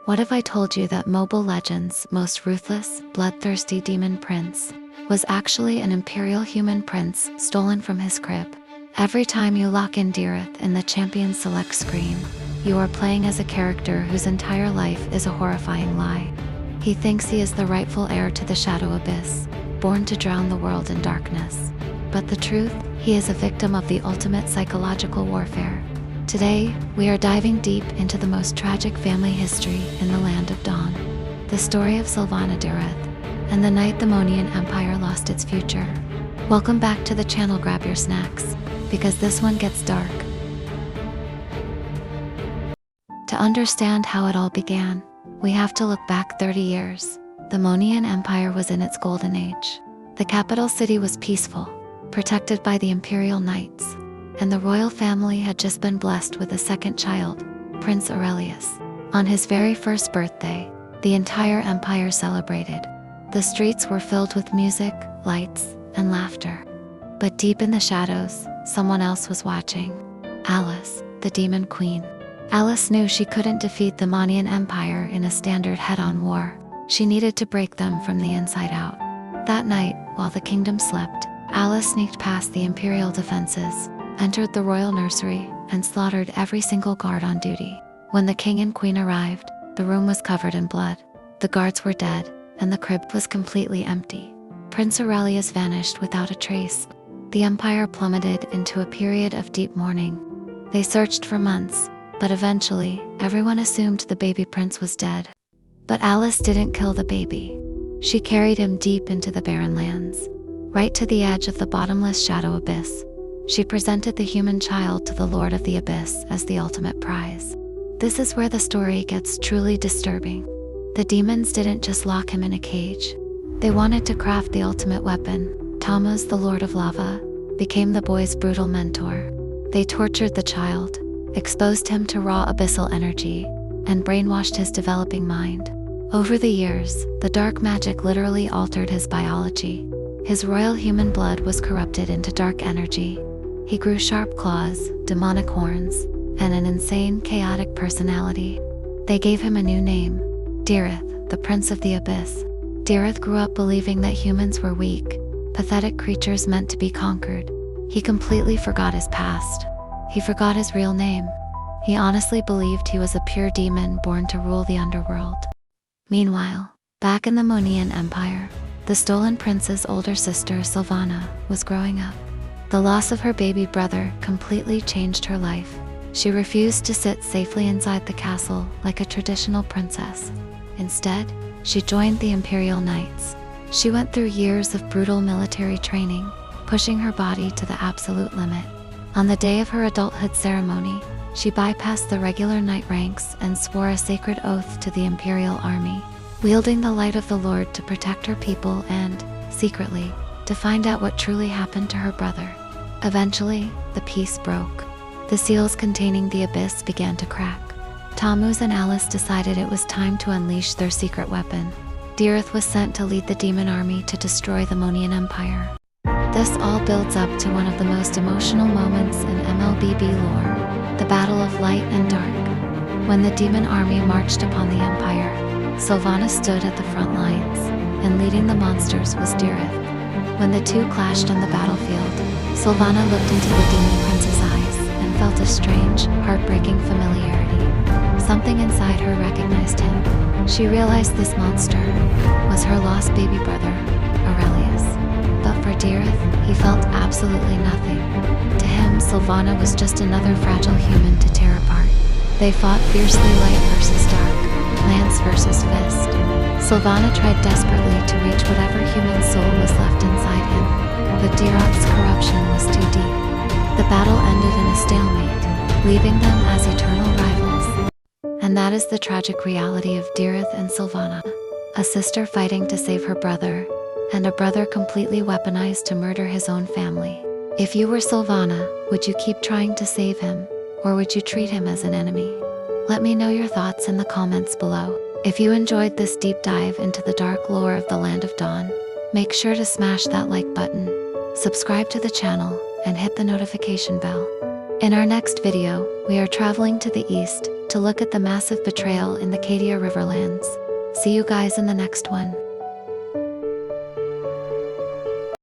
What if I told you that Mobile Legends' most ruthless, bloodthirsty demon prince was actually an imperial human prince stolen from his crib? Every time you lock in Dyrroth in the Champion Select screen, you are playing as a character whose entire life is a horrifying lie. He thinks he is the rightful heir to the Shadow Abyss, born to drown the world in darkness. But the truth, he is a victim of the ultimate psychological warfare. Today, we are diving deep into the most tragic family history in the Land of Dawn. The story of Silvanna Dyrroth, and the night the Monian Empire lost its future. Welcome back to the channel. Grab your snacks, because this one gets dark. To understand how it all began, we have to look back 30 years. The Monian Empire was in its golden age. The capital city was peaceful, protected by the imperial knights, and the royal family had just been blessed with a second child, Prince Aurelius. On his very first birthday, the entire empire celebrated. The streets were filled with music, lights, and laughter. But deep in the shadows, someone else was watching. Alice, the Demon Queen. Alice knew she couldn't defeat the Monian Empire in a standard head-on war. She needed to break them from the inside out. That night, while the kingdom slept, Alice sneaked past the imperial defenses, entered the royal nursery, and slaughtered every single guard on duty. When the king and queen arrived, the room was covered in blood. The guards were dead, and the crib was completely empty. Prince Aurelius vanished without a trace. The empire plummeted into a period of deep mourning. They searched for months, but eventually, everyone assumed the baby prince was dead. But Alice didn't kill the baby. She carried him deep into the barren lands, right to the edge of the bottomless Shadow Abyss. She presented the human child to the Lord of the Abyss as the ultimate prize. This is where the story gets truly disturbing. The demons didn't just lock him in a cage. They wanted to craft the ultimate weapon. Tammuz, the Lord of Lava, became the boy's brutal mentor. They tortured the child, exposed him to raw abyssal energy, and brainwashed his developing mind. Over the years, the dark magic literally altered his biology. His royal human blood was corrupted into dark energy. He grew sharp claws, demonic horns, and an insane, chaotic personality. They gave him a new name, Dyrroth, the Prince of the Abyss. Dyrroth grew up believing that humans were weak, pathetic creatures meant to be conquered. He completely forgot his past. He forgot his real name. He honestly believed he was a pure demon born to rule the underworld. Meanwhile, back in the Monian Empire, the stolen prince's older sister, Silvanna, was growing up. The loss of her baby brother completely changed her life. She refused to sit safely inside the castle like a traditional princess. Instead, she joined the Imperial Knights. She went through years of brutal military training, pushing her body to the absolute limit. On the day of her adulthood ceremony, she bypassed the regular knight ranks and swore a sacred oath to the Imperial Army, wielding the light of the Lord to protect her people and, secretly, to find out what truly happened to her brother. Eventually, the peace broke. The seals containing the abyss began to crack. Tammuz and Alice decided it was time to unleash their secret weapon. Dyrroth was sent to lead the demon army to destroy the Monian Empire. This all builds up to one of the most emotional moments in MLBB lore, the Battle of Light and Dark. When the demon army marched upon the Empire, Silvanna stood at the front lines, and leading the monsters was Dyrroth. When the two clashed on the battlefield, Silvanna looked into the demon prince's eyes and felt a strange, heartbreaking familiarity. Something inside her recognized him. She realized this monster was her lost baby brother, Aurelius. But for Dyrroth, he felt absolutely nothing. To him, Silvanna was just another fragile human to tear apart. They fought fiercely, light versus dark, lance versus fist. Silvanna tried desperately to reach whatever human soul was left inside him, but Dyrroth's corruption was too deep. The battle ended in a stalemate, leaving them as eternal rivals. And that is the tragic reality of Dyrroth and Silvanna, a sister fighting to save her brother, and a brother completely weaponized to murder his own family. If you were Silvanna, would you keep trying to save him, or would you treat him as an enemy? Let me know your thoughts in the comments below. If you enjoyed this deep dive into the dark lore of the Land of Dawn, make sure to smash that like button, subscribe to the channel, and hit the notification bell. In our next video, we are traveling to the east, to look at the massive betrayal in the Cadia Riverlands. See you guys in the next one.